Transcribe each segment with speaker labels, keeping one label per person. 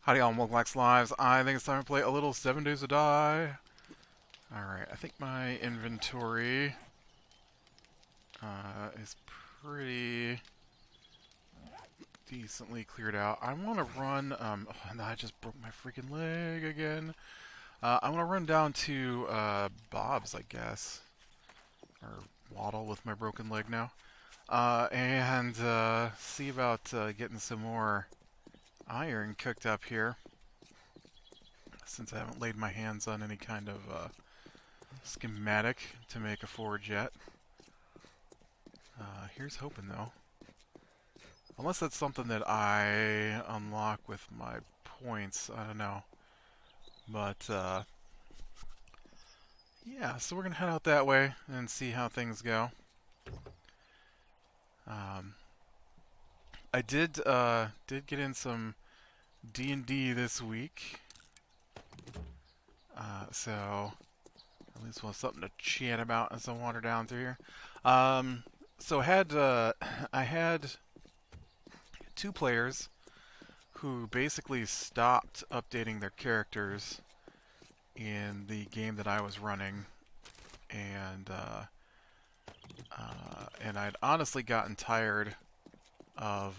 Speaker 1: Howdy all, welcome back to Lives. I think it's time to play a little 7 Days to Die. Alright, I think my inventory is pretty decently cleared out. I want to run, oh no, I just broke my freaking leg again. I want to run down to Bob's, I guess. Or Waddle with my broken leg now. And see about getting some more iron cooked up here. Since I haven't laid my hands on any kind of schematic to make a forge yet. Here's hoping though. Unless that's something that I unlock with my points, I don't know. But yeah, so we're gonna head out that way and see how things go. Um, I did get in some D&D this week, so at least we'll have something to chat about as I wander down through here. So I had two players who basically stopped updating their characters in the game that I was running, and I'd honestly gotten tired of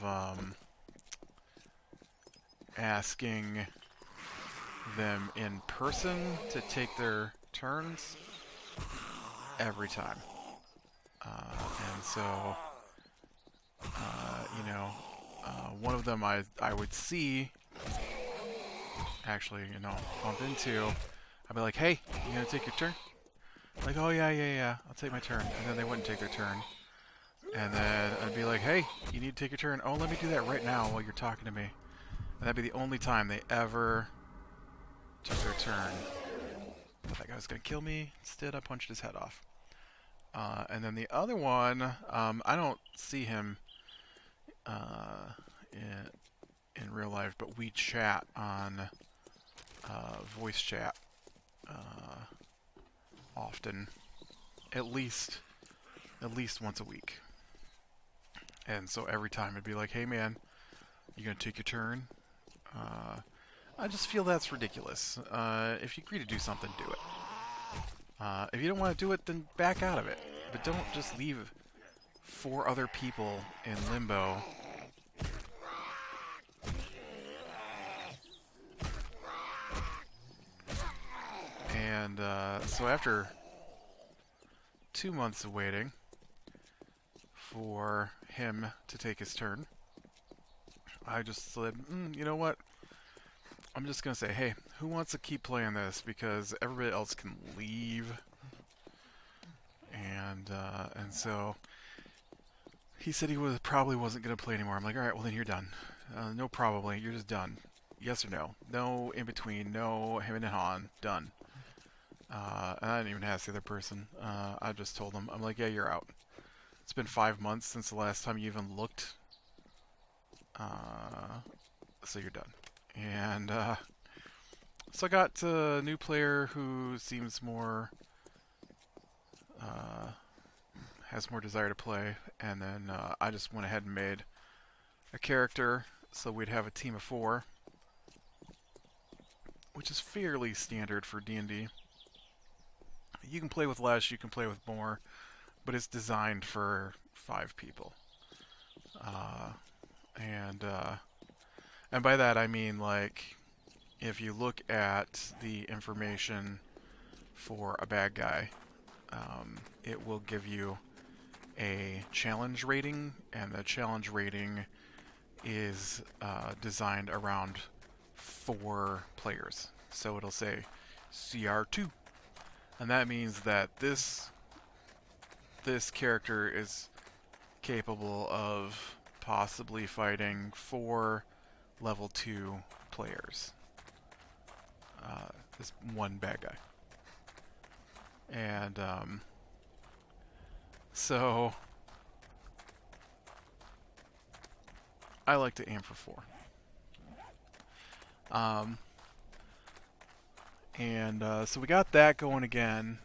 Speaker 1: asking them in person to take their turns every time, and so one of them I would see actually bump into. I'd be like, hey, you gonna take your turn? Like, oh yeah, I'll take my turn. And then they wouldn't take their turn. And then I'd be like, hey, you need to take your turn. Oh, let me do that right now while you're talking to me. And that'd be the only time they ever took their turn. I thought that guy was gonna kill me. Instead, I punched his head off. And then the other one, I don't see him in real life, but we chat on voice chat often, at least once a week. And so every time it'd be like, hey man, you gonna take your turn? I just feel that's ridiculous. If you agree to do something, do it. If you don't want to do it, then back out of it. But don't just leave four other people in limbo. And so after 2 months of waiting for him to take his turn, I just said, you know what? I'm just going to say, hey, who wants to keep playing this? Because everybody else can leave. And so he said he probably wasn't going to play anymore. I'm like, all right, well then you're done. No, probably. You're just done. Yes or no? No in between. No him and Han. Done. And I didn't even ask the other person. I just told them, I'm like, yeah, you're out. It's been 5 months since the last time you even looked. So you're done. And so I got a new player who seems more has more desire to play, and then I just went ahead and made a character so we'd have a team of 4, which is fairly standard for D&D. You can play with less, you can play with more, but it's designed for 5 people. And by that I mean, like, if you look at the information for a bad guy, it will give you a challenge rating, and the challenge rating is designed around 4 players. So it'll say CR2, and that means that this character is capable of possibly fighting 4 level 2 players. This one bad guy. And so I like to aim for 4. So we got that going again,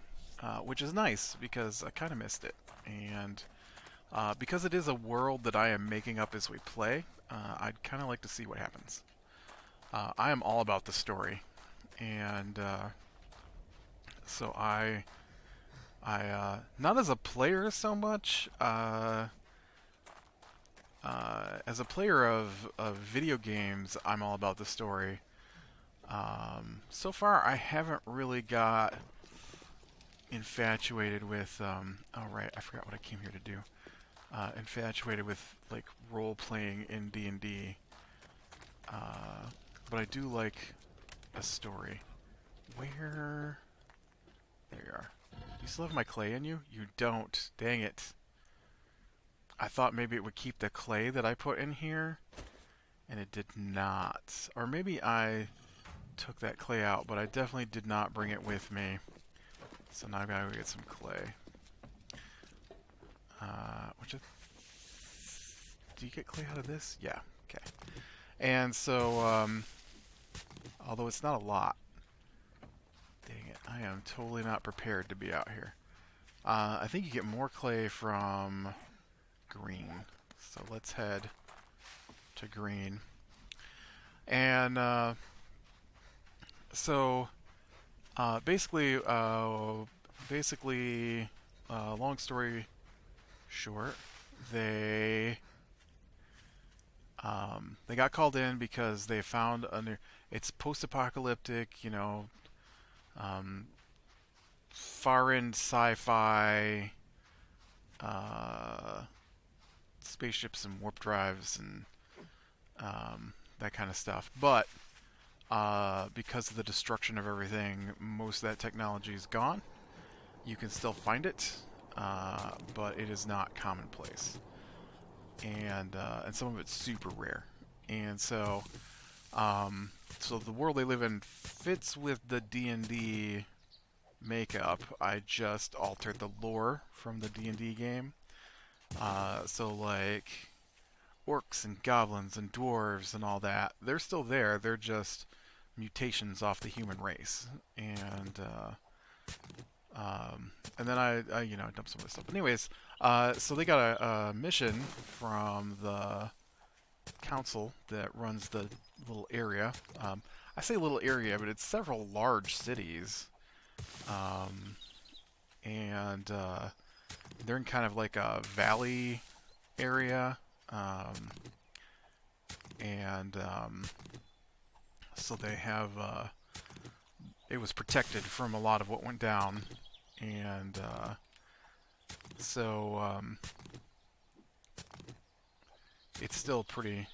Speaker 1: which is nice because I kind of missed it. And because it is a world that I am making up as we play, I'd kind of like to see what happens. I am all about the story, and so I not as a player so much. As a player of video games, I'm all about the story. So far, I haven't really got infatuated with. Oh right, I forgot what I came here to do. Infatuated with like role playing in D&D. But I do like a story. Where? There you are. Do you still have my clay in you? You don't. Dang it. I thought maybe it would keep the clay that I put in here, and it did not. Or maybe I took that clay out, but I definitely did not bring it with me. So now I've got to go get some clay. Which is, do you get clay out of this? Yeah. Okay. And so, although it's not a lot, dang it, I am totally not prepared to be out here. I think you get more clay from green. So let's head to green. And so basically, long story short, they they got called in because they found a new. It's post-apocalyptic, um, far-end sci-fi, uh, spaceships and warp drives and that kind of stuff. But because of the destruction of everything, most of that technology is gone. You can still find it, but it is not commonplace, and some of it's super rare. And so the world they live in fits with the D&D makeup. I just altered the lore from the D&D game. So like orcs and goblins and dwarves and all that, they're still there. They're just mutations off the human race. And then I dumped some of this stuff. But anyways, so they got a mission from the council that runs the little area. I say little area, but it's several large cities. Um, and they're in kind of like a valley area. Um, and so they have it was protected from a lot of what went down, and so it's still pretty.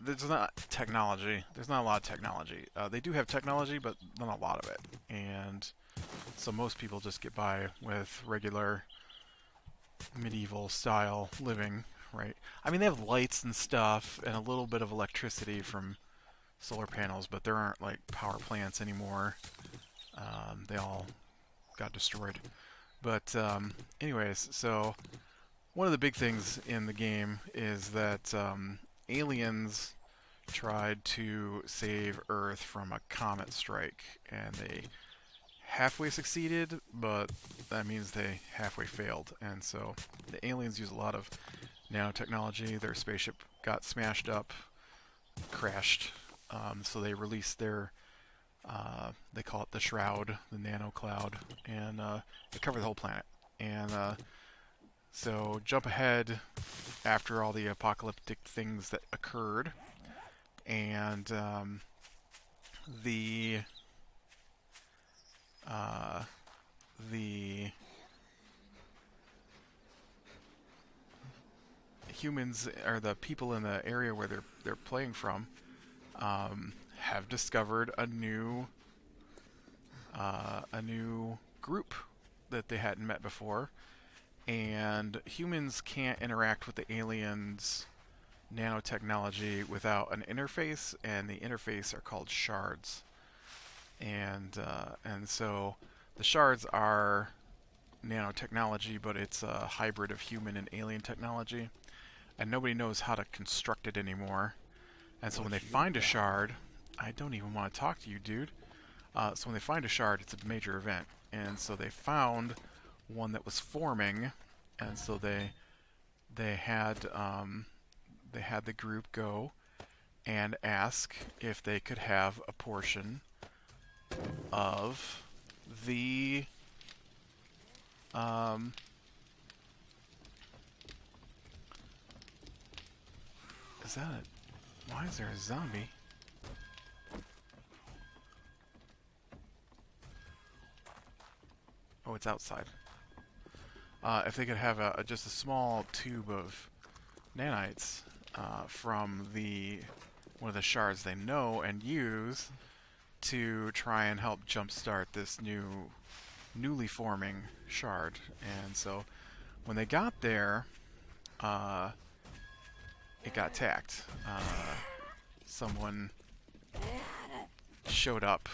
Speaker 1: There's not technology. There's not a lot of technology. They do have technology, but not a lot of it, and so most people just get by with regular medieval style living, right? I mean, they have lights and stuff, and a little bit of electricity from solar panels, but there aren't like power plants anymore. They all got destroyed. But anyways, so one of the big things in the game is that aliens tried to save Earth from a comet strike, and they halfway succeeded, but that means they halfway failed. And so the aliens use a lot of nanotechnology. Their spaceship got smashed up, crashed. So they released their they call it the Shroud, the nano cloud, and it covered the whole planet. And so jump ahead after all the apocalyptic things that occurred, and the uh, the humans or the people in the area where they're playing from have discovered a new group that they hadn't met before, and humans can't interact with the aliens' nanotechnology without an interface, and the interface are called shards. And so the shards are nanotechnology, but it's a hybrid of human and alien technology, and nobody knows how to construct it anymore. And so when they find a shard, I don't even want to talk to you, dude. So when they find a shard, it's a major event, and so they found one that was forming, and so they had the group go and ask if they could have a portion of the is that it? Why is there a zombie? Oh, it's outside. If they could have just a small tube of nanites from one of the shards they know and use to try and help jumpstart this newly forming shard. And so when they got there, it got attacked. Someone showed up.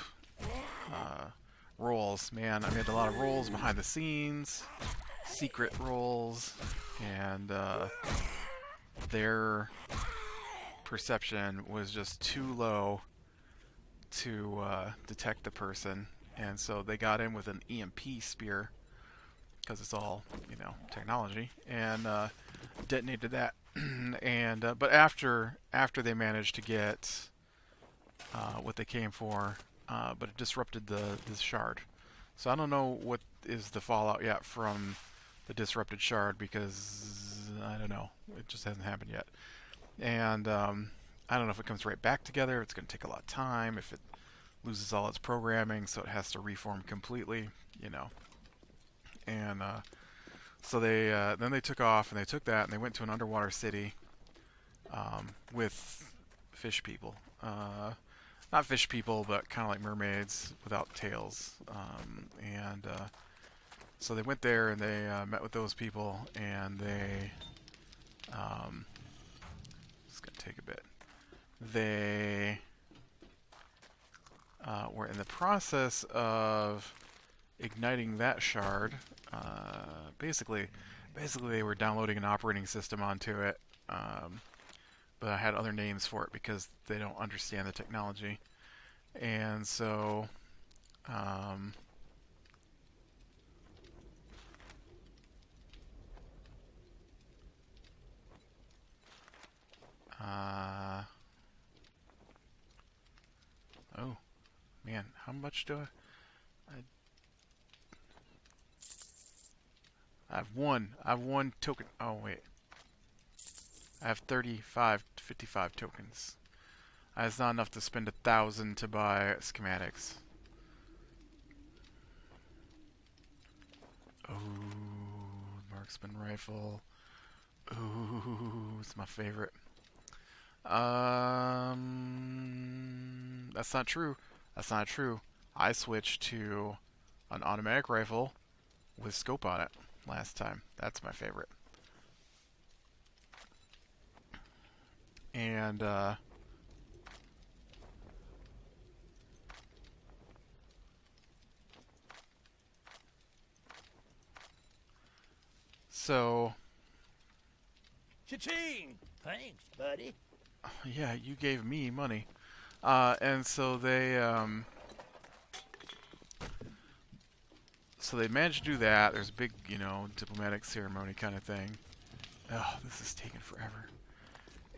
Speaker 1: Roles, man, I made a lot of roles behind the scenes, secret roles, and their perception was just too low to detect the person, and so they got in with an EMP spear, because it's all, technology, and detonated that. And but after they managed to get what they came for, but it disrupted the shard. So I don't know what is the fallout yet from the disrupted shard, because I don't know. It just hasn't happened yet. And I don't know if it comes right back together. It's going to take a lot of time. If it loses all its programming, so it has to reform completely, And so they then they took off, and they took that and they went to an underwater city with fish people. Not fish people, but kind of like mermaids without tails. And so they went there and they met with those people, and they it's gonna take a bit. They were in the process of igniting that shard. Basically, they were downloading an operating system onto it. But I had other names for it because they don't understand the technology. And so oh man, how much do I have one token. Oh wait, I have 55 tokens. That's not enough to spend 1,000 to buy schematics. Oh, marksman rifle. Ooh, it's my favorite. That's not true. That's not true. I switched to an automatic rifle with scope on it last time. That's my favorite. And so
Speaker 2: Cha-ching! Thanks, buddy.
Speaker 1: yeah, you gave me money. And so they managed to do that. There's a big, diplomatic ceremony kind of thing. Oh, this is taking forever.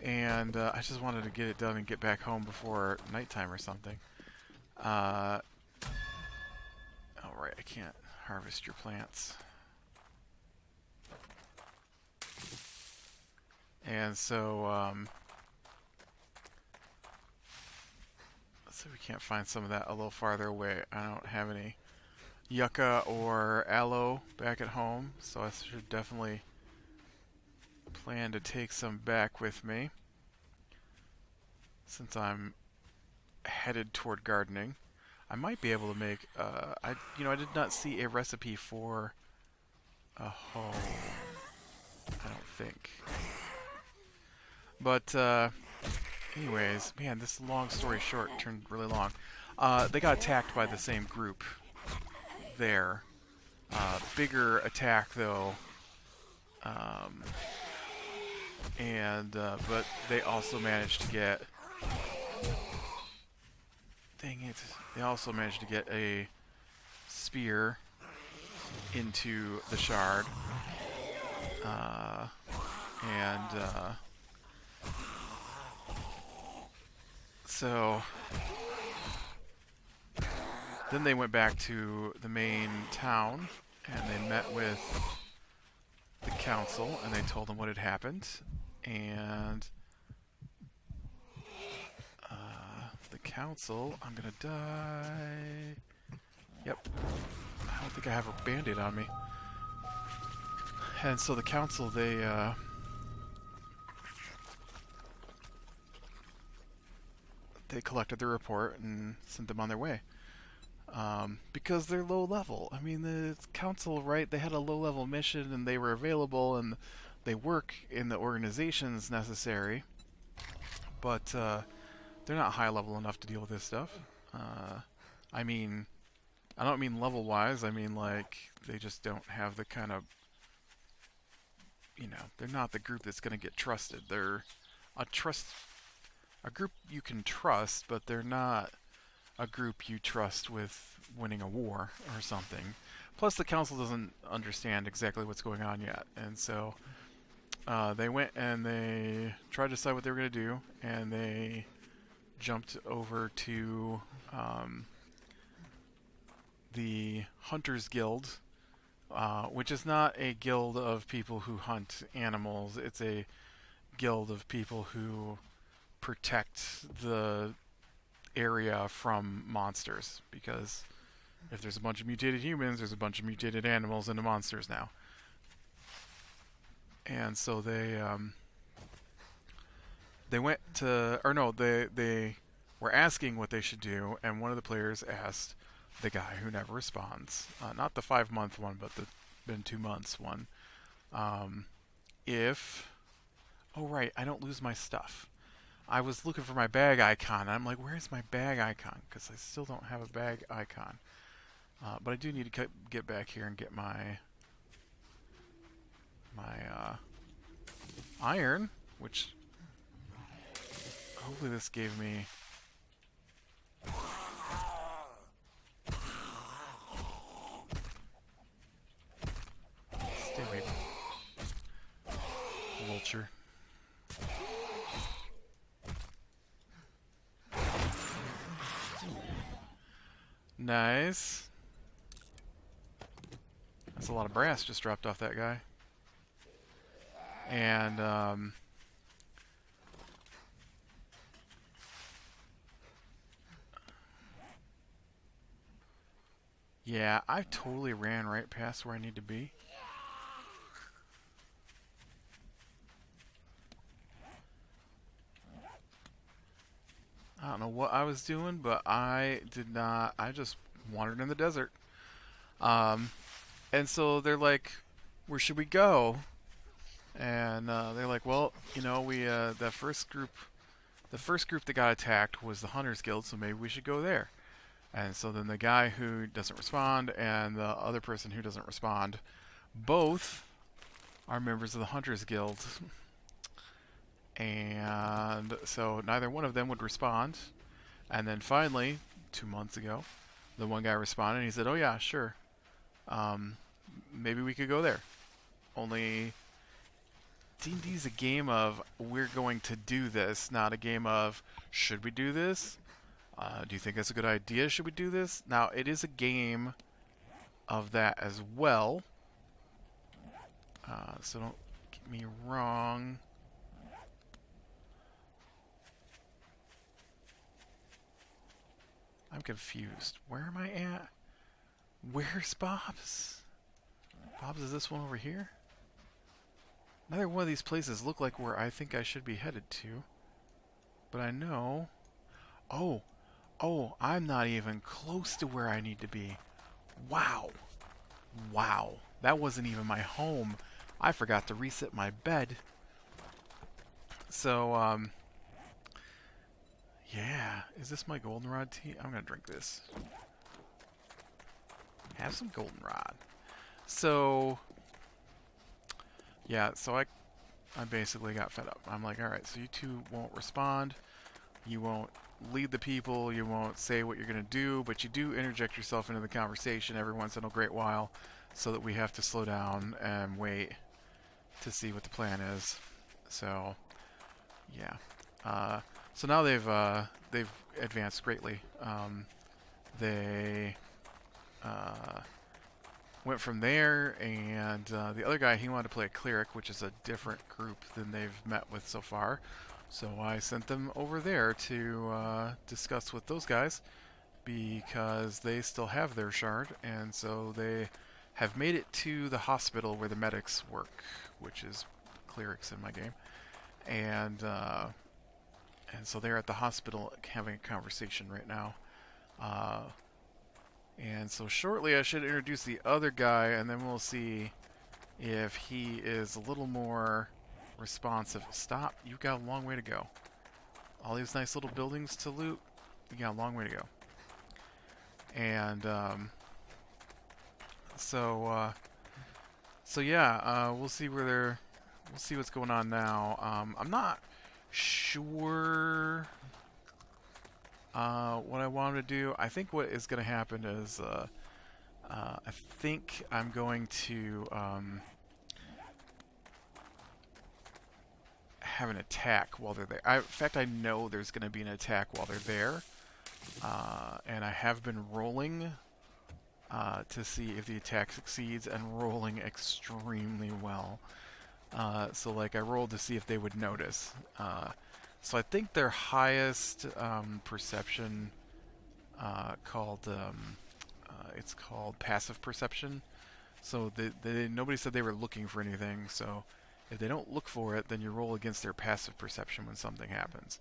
Speaker 1: And I just wanted to get it done and get back home before nighttime or something. Oh, right, I can't harvest your plants. And so, let's see if we can't find some of that a little farther away. I don't have any yucca or aloe back at home, so I should definitely plan to take some back with me, since I'm headed toward gardening. I might be able to make, I did not see a recipe for a hoe. I don't think. But, anyways, man, this long story short turned really long. They got attacked by the same group there. Bigger attack, though. But they also managed to get... Dang it. They also managed to get a spear into the shard. So then they went back to the main town and they met with the council and they told them what had happened. And the council, I'm gonna die. Yep, I don't think I have a band-aid on me. And so the council, they collected the report and sent them on their way. Because they're low level. I mean, the council, right? They had a low level mission and they were available and they work in the organizations necessary, but they're not high level enough to deal with this stuff. I mean, I don't mean level wise. I mean like they just don't have the kind of, they're not the group that's going to get trusted. They're a trust, a group you can trust, but they're not a group you trust with winning a war or something. Plus, the council doesn't understand exactly what's going on yet, and so they went and they tried to decide what they were going to do, and they jumped over to the Hunters Guild, which is not a guild of people who hunt animals. It's a guild of people who protect the area from monsters, because if there's a bunch of mutated humans, there's a bunch of mutated animals and monsters now. And so they went to, or no, they were asking what they should do, and one of the players asked the guy who never responds, not the 5-month one, but the been 2 months one, if, oh right, I don't lose my stuff. I was looking for my bag icon. I'm like, where's my bag icon? Because I still don't have a bag icon. But I do need to get back here and get my iron, which hopefully this gave me. Stay away, vulture. Nice. That's a lot of brass just dropped off that guy. And yeah, I totally ran right past where I need to be. I don't know what I was doing, but I did not. I just wandered in the desert. And so they're like, "Where should we go?" And they're like, "Well, we the first group that got attacked was the Hunters Guild, so maybe we should go there." And so then the guy who doesn't respond and the other person who doesn't respond, both are members of the Hunters Guild. And so neither one of them would respond. And then finally, 2 months ago, the one guy responded and he said, "Oh yeah, sure. Maybe we could go there. Only D&D is a game of we're going to do this, not a game of should we do this? Do you think that's a good idea? Should we do this?" Now, it is a game of that as well. So don't get me wrong. I'm confused. Where am I at? Where's Bob's? Bob's is this one over here? Neither one of these places look like where I think I should be headed to. But I know... Oh! Oh, I'm not even close to where I need to be. Wow. Wow. That wasn't even my home. I forgot to reset my bed. So, yeah. Is this my goldenrod tea? I'm gonna drink this. Have some goldenrod. So, yeah, so I basically got fed up. I'm like, alright, so you two won't respond. You won't lead the people. You won't say what you're going to do, but you do interject yourself into the conversation every once in a great while so that we have to slow down and wait to see what the plan is. So, yeah. So now they've advanced greatly. They uh, went from there, and the other guy, he wanted to play a cleric, which is a different group than they've met with so far. So I sent them over there to discuss with those guys because they still have their shard, and so they have made it to the hospital where the medics work, which is clerics in my game, and so they're at the hospital having a conversation right now. Uh, and so shortly I should introduce the other guy, and then we'll see if he is a little more responsive. Stop, you've got a long way to go. All these nice little buildings to loot, you got a long way to go. And so yeah, we'll see we'll see what's going on now. I'm not sure what I want to do. I think what is going to happen is I think I'm going to have an attack while they're there. In fact, I know there's going to be an attack while they're there, and I have been rolling to see if the attack succeeds, and rolling extremely well. So like I rolled to see if they would notice. So I think their highest perception it's called passive perception. So nobody said they were looking for anything. So if they don't look for it, then you roll against their passive perception when something happens.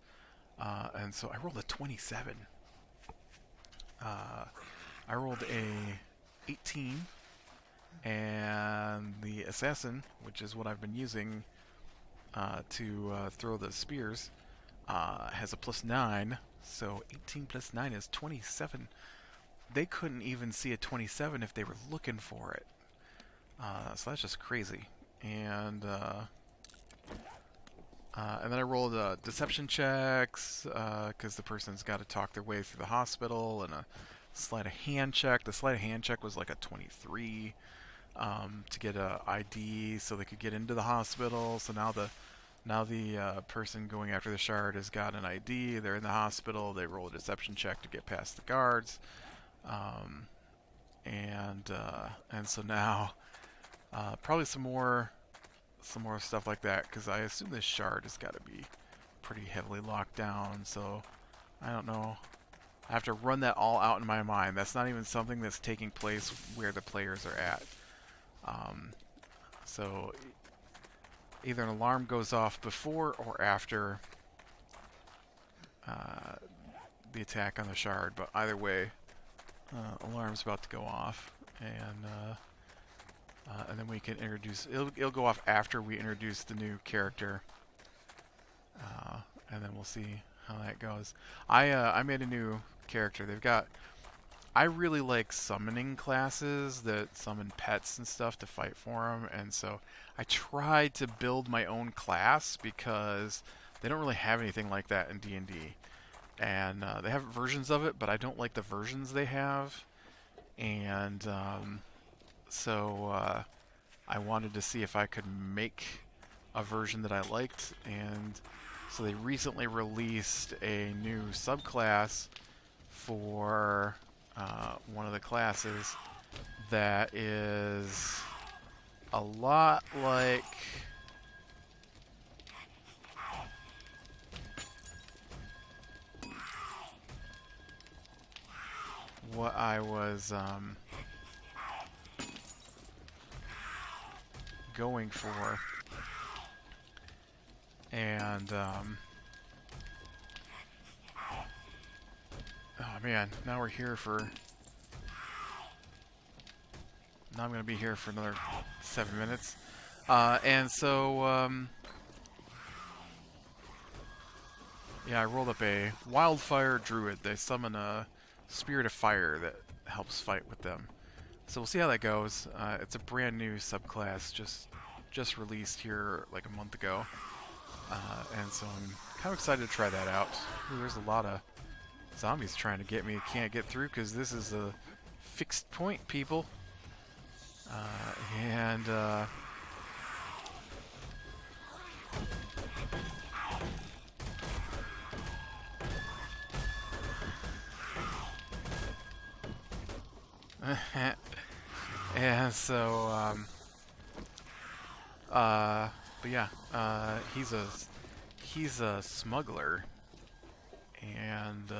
Speaker 1: And so I rolled a 27. I rolled a 18, and the assassin, which is what I've been using to throw the spears, has a +9. So 18 plus 9 is 27. They couldn't even see a 27 if they were looking for it. So that's just crazy. And then I rolled deception checks because the person's got to talk their way through the hospital, and a sleight of hand check. The sleight of hand check was like a 23 to get a ID so they could get into the hospital. So now the person going after the shard has got an ID. They're in the hospital. They roll a deception check to get past the guards, and so now probably some more stuff like that, because I assume this shard has got to be pretty heavily locked down. So I don't know. I have to run that all out in my mind. That's not even something that's taking place where the players are at. So either an alarm goes off before or after the attack on the shard, but either way, alarm's about to go off, and then we can introduce. It'll go off after we introduce the new character, and then we'll see how that goes. I made a new character. They've got. I really like summoning classes that summon pets and stuff to fight for them, and so I tried to build my own class because they don't really have anything like that in D&D. And they have versions of it, but I don't like the versions they have. And so I wanted to see if I could make a version that I liked, and so they recently released a new subclass for one of the classes that is a lot like what I was going for, and oh man, now we're here for. Now I'm going to be here for another 7 minutes. And so, yeah, I rolled up a Wildfire Druid. They summon a Spirit of Fire that helps fight with them. So we'll see how that goes. It's a brand new subclass, just released here like a month ago. And so I'm kind of excited to try that out. Ooh, there's a lot of zombies trying to get me. Can't get through because this is a fixed point, people. And And so, but yeah, he's a smuggler, and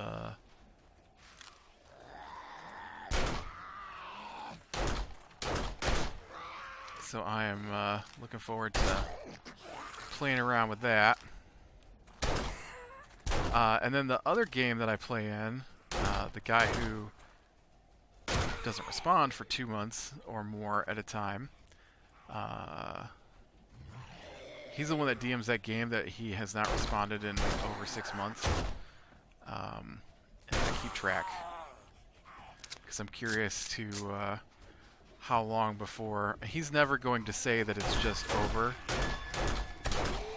Speaker 1: so I am looking forward to playing around with that. And then the other game that I play in, the guy who doesn't respond for 2 months or more at a time, uh, he's the one that DMs that game that he has not responded in over 6 months. And I keep track because I'm curious to how long before. He's never going to say that it's just over.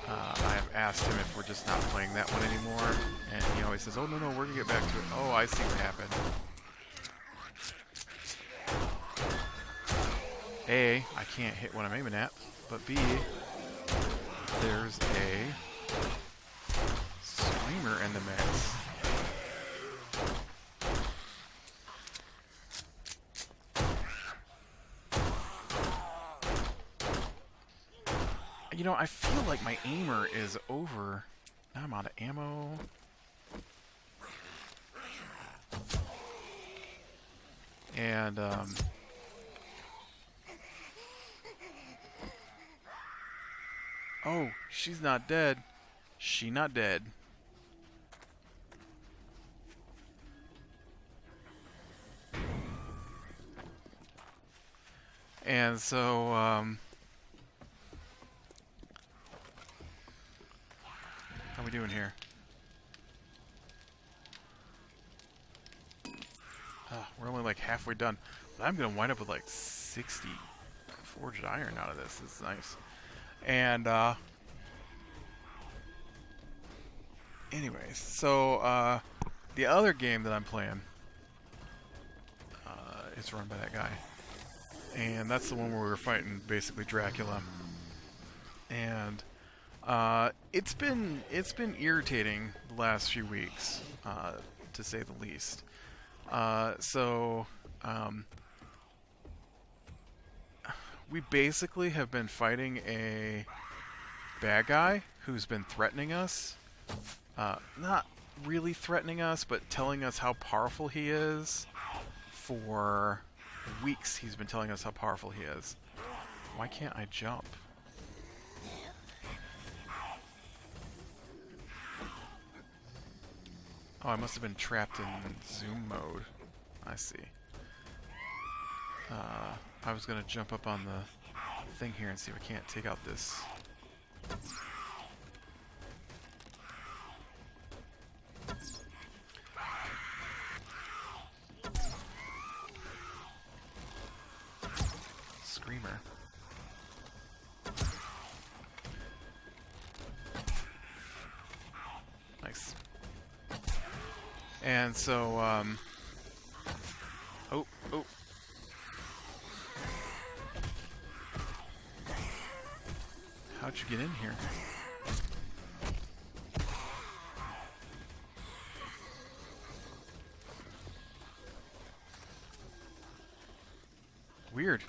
Speaker 1: I have asked him if we're just not playing that one anymore, and he always says, "Oh no, we're gonna get back to it." Oh, I see what happened. A, I can't hit what I'm aiming at, but B, there's a screamer in the mix. You know, I feel like my aimer is over. Now I'm out of ammo. And, oh, she's not dead. She not dead. And so, how we doing here? We're only like halfway done. But I'm going to wind up with like 60 forged iron out of this. This is nice. And, anyways, so, the other game that I'm playing is run by that guy. And that's the one where we were fighting basically Dracula. And it's been irritating the last few weeks, to say the least. We basically have been fighting a bad guy who's been threatening us. Not really threatening us, but telling us how powerful he is. For weeks he's been telling us how powerful he is. Why can't I jump? Oh, I must have been trapped in zoom mode. I see. I was gonna jump up on the thing here and see if I can't take out this. Screamer. Nice. And so, oh. How'd you get in here? Weird.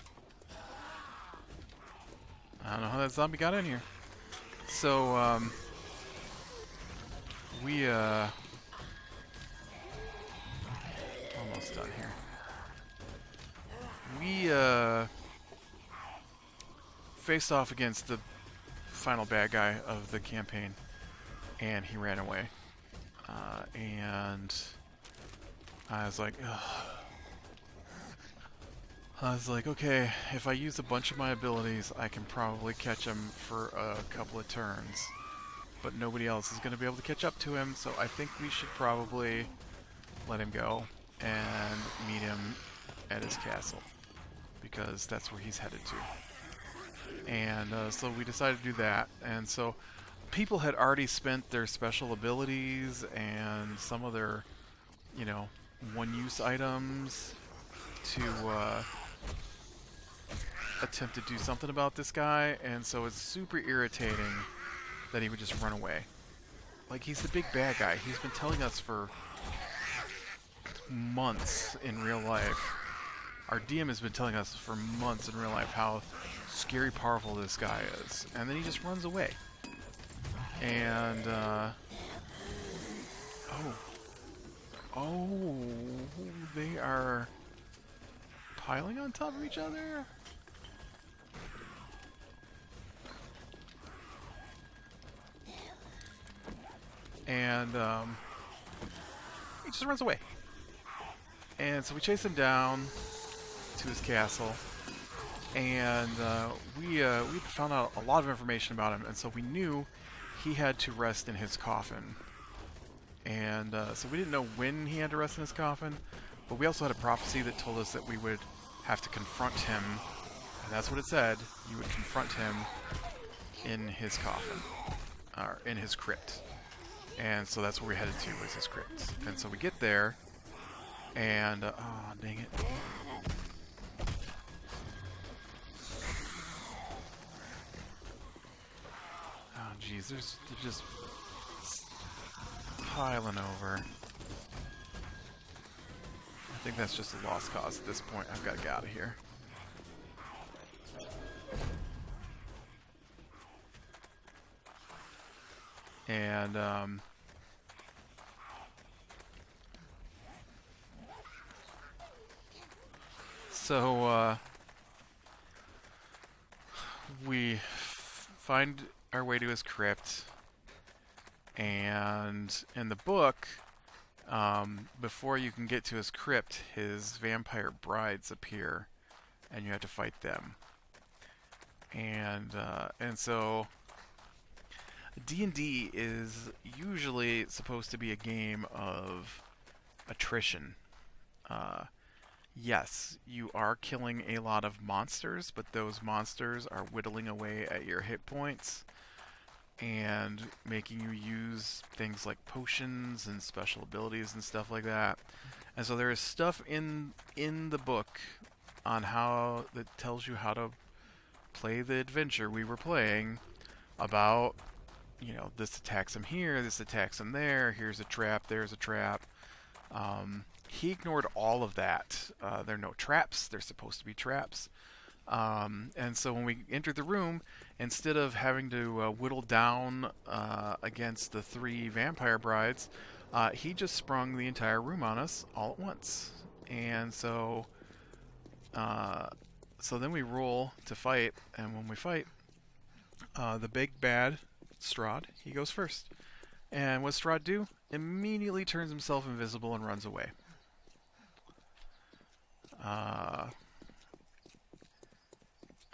Speaker 1: I don't know how that zombie got in here. So, we, almost done here. We, faced off against the final bad guy of the campaign, and he ran away. And I was like, ugh. I was like, okay, if I use a bunch of my abilities, I can probably catch him for a couple of turns. But nobody else is going to be able to catch up to him, so I think we should probably let him go and meet him at his castle. Because that's where he's headed to. And so we decided to do that. And so people had already spent their special abilities and some of their, you know, one-use items to attempt to do something about this guy, and so it's super irritating that he would just run away. Like, he's the big bad guy. He's been telling us for months in real life our DM has been telling us for months in real life how scary powerful this guy is, and then he just runs away. And oh, oh, they are piling on top of each other. And he just runs away. And so we chase him down to his castle, and we found out a lot of information about him, and so we knew he had to rest in his coffin. And so we didn't know when he had to rest in his coffin, but we also had a prophecy that told us that we would have to confront him, and that's what it said. You would confront him in his coffin, or in his crypt. And so that's where we headed to, was his crypt. And so we get there, and oh, dang it. Oh, jeez, they're just piling over. I think that's just a lost cause at this point. I've got to get out of here. And so we find our way to his crypt, and in the book, before you can get to his crypt, his vampire brides appear, and you have to fight them. And so D&D is usually supposed to be a game of attrition. Uh, yes, you are killing a lot of monsters, but those monsters are whittling away at your hit points and making you use things like potions and special abilities and stuff like that. And so there is stuff in the book on how that tells you how to play the adventure we were playing about, this attacks him here, this attacks him there, here's a trap, there's a trap. He ignored all of that. There are no traps. They're supposed to be traps. And so when we entered the room, instead of having to whittle down against the 3 vampire brides, he just sprung the entire room on us all at once. And so then we roll to fight, and when we fight, the big bad Strahd, he goes first. And what Strahd do? Immediately turns himself invisible and runs away.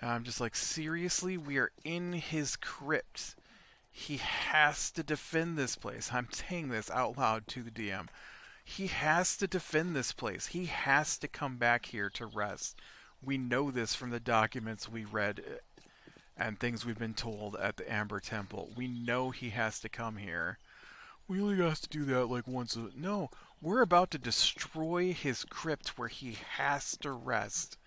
Speaker 1: I'm just like, seriously? We are in his crypt. He has to defend this place. I'm saying this out loud to the DM. He has to defend this place. He has to come back here to rest. We know this from the documents we read and things we've been told at the Amber Temple. We know he has to come here. We only has to do that like once a... No, we're about to destroy his crypt where he has to rest.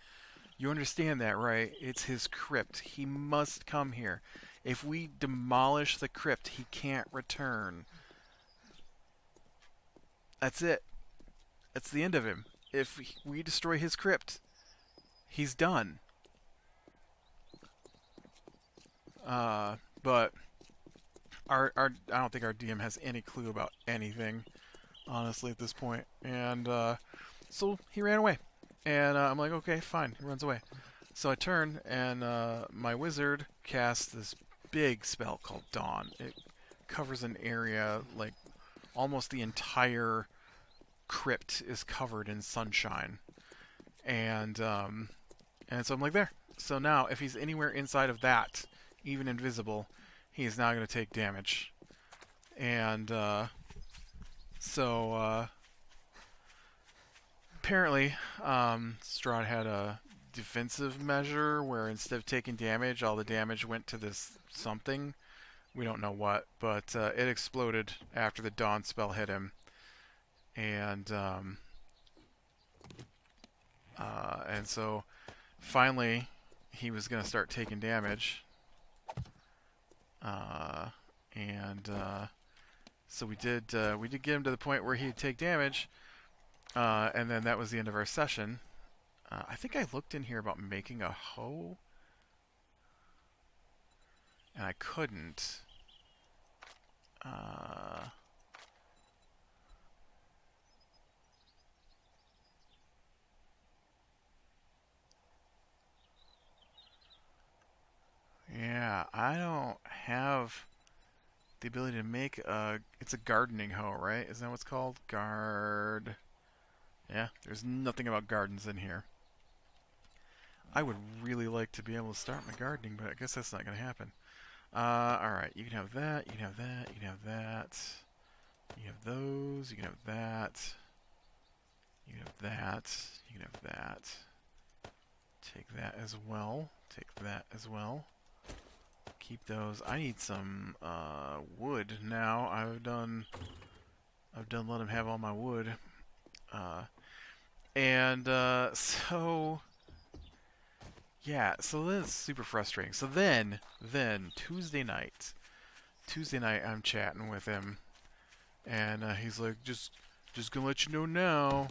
Speaker 1: You understand that, right? It's his crypt. He must come here. If we demolish the crypt, he can't return. That's it. That's the end of him. If we destroy his crypt, he's done. But our I don't think our DM has any clue about anything, honestly, at this point. And so he ran away. And I'm like, okay, fine. He runs away. So I turn, and my wizard casts this big spell called Dawn. It covers an area, like almost the entire crypt is covered in sunshine. And so I'm like, there. So now, if he's anywhere inside of that, even invisible, he is now going to take damage. And so apparently, Strahd had a defensive measure where instead of taking damage, all the damage went to this something. We don't know what, but it exploded after the Dawn spell hit him. And so finally he was going to start taking damage. So we did get him to the point where he'd take damage, and then that was the end of our session. I think I looked in here about making a hoe, and I couldn't. Uh, yeah, I don't have the ability to make a. It's a gardening hoe, right? Isn't that what it's called? Guard. Yeah, there's nothing about gardens in here. I would really like to be able to start my gardening, but I guess that's not going to happen. Alright, you can have that, you can have that, you can have that. You can have those, you can have that. You can have that, you can have that. Take that as well. Take that as well. Keep those. I need some wood now. I've done let him have all my wood. Uh, and so yeah, so that's super frustrating. So then Tuesday night, I'm chatting with him, and he's like, just gonna let you know now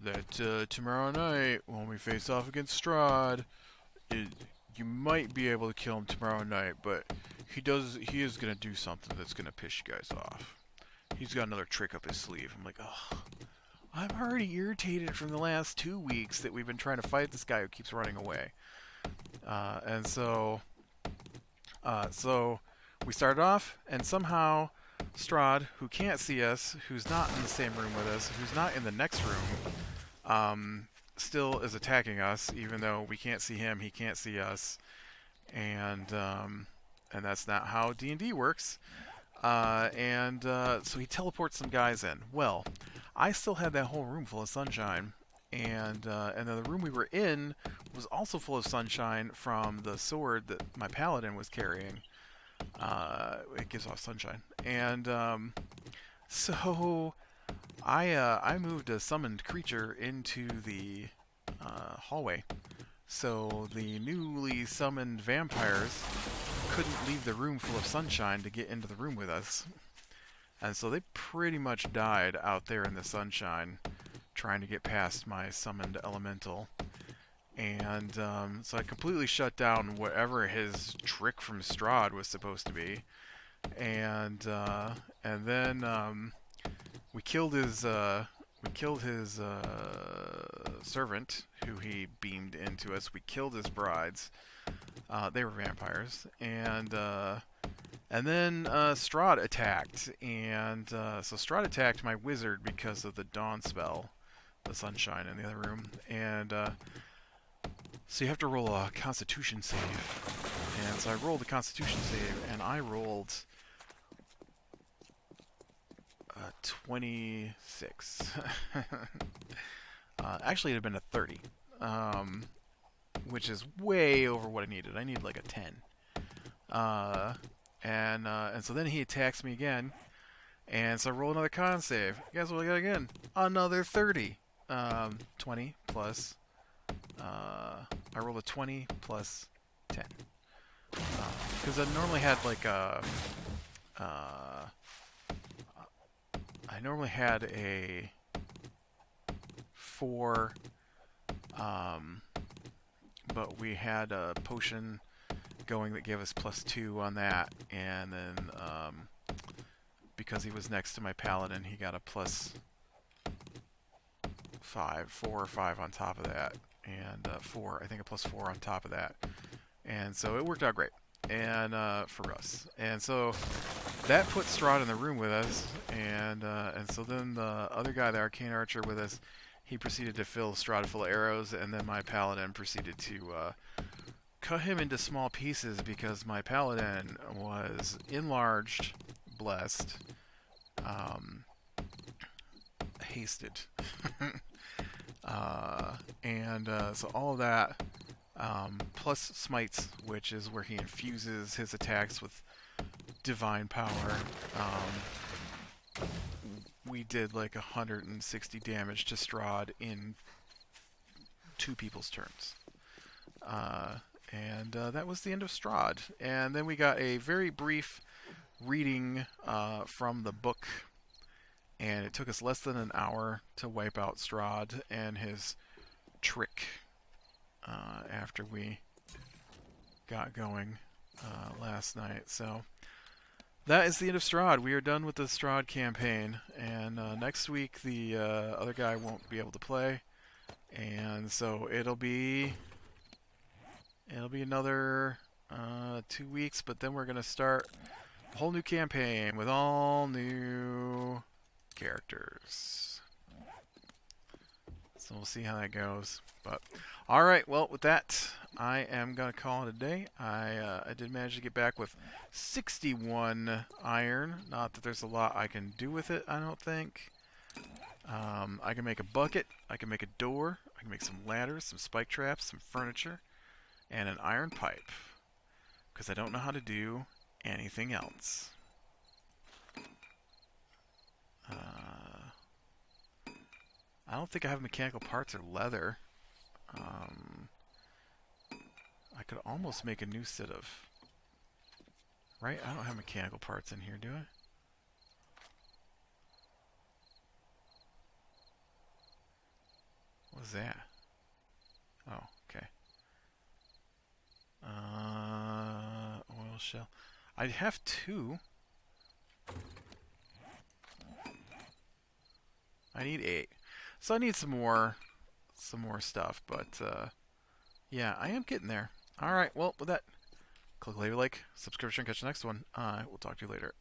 Speaker 1: that tomorrow night when we face off against Strahd, it, you might be able to kill him tomorrow night, but he is gonna do something that's gonna piss you guys off. He's got another trick up his sleeve. I'm like, oh, I'm already irritated from the last 2 weeks that we've been trying to fight this guy who keeps running away. And so we started off, and somehow Strahd, who can't see us, who's not in the same room with us, who's not in the next room, still is attacking us, even though we can't see him, he can't see us, and that's not how D&D works. So he teleports some guys in. Well, I still had that whole room full of sunshine, and then the room we were in was also full of sunshine from the sword that my paladin was carrying. It gives off sunshine, and so I moved a summoned creature into the hallway, so the newly summoned vampires couldn't leave the room full of sunshine to get into the room with us. And so they pretty much died out there in the sunshine trying to get past my summoned elemental. And so I completely shut down whatever his trick from Strahd was supposed to be. And then we killed his servant who he beamed into us. We killed his brides. They were vampires, and then Strahd attacked, and so Strahd attacked my wizard because of the dawn spell, the sunshine in the other room, and so you have to roll a Constitution save, and so I rolled a Constitution save, and I rolled 26. Actually, it had been a 30. Which is way over what I needed. I need like a 10. And so then he attacks me again, and so I roll another con save. Guess what I got again? Another 30. 20 plus. I rolled a 20 plus 10. Because I normally had like a. I normally had a 4. But we had a potion going that gave us +2 on that, and then because he was next to my paladin, he got a +5, 4 or 5 on top of that, and 4, I think a +4 on top of that, and so it worked out great, and for us, and so that put Strahd in the room with us, and so then the other guy, the arcane archer with us, he proceeded to fill Strahd full of arrows, and then my paladin proceeded to cut him into small pieces because my paladin was enlarged, blessed, hasted, so all of that, plus smites, which is where he infuses his attacks with divine power. We did like 160 damage to Strahd in 2 people's turns. That was the end of Strahd. And then we got a very brief reading from the book, and it took us less than an hour to wipe out Strahd and his trick. after we got going last night. So that is the end of Strahd. We are done with the Strahd campaign, and next week the other guy won't be able to play, and so it'll be another 2 weeks. But then we're gonna start a whole new campaign with all new characters. So we'll see how that goes. But all right, well, with that, I am gonna call it a day. I did manage to get back with 61 iron. Not that there's a lot I can do with it, I don't think. I can make a bucket. I can make a door. I can make some ladders, some spike traps, some furniture, and an iron pipe. Because I don't know how to do anything else. I don't think I have mechanical parts or leather. I could almost make a new set of... Right? I don't have mechanical parts in here, do I? What was that? Oh, okay. Oil shell. I have 2. I need 8. So I need some more stuff, but yeah, I am getting there. All right, well, with that, click like, subscription, catch the next one. I will talk to you later.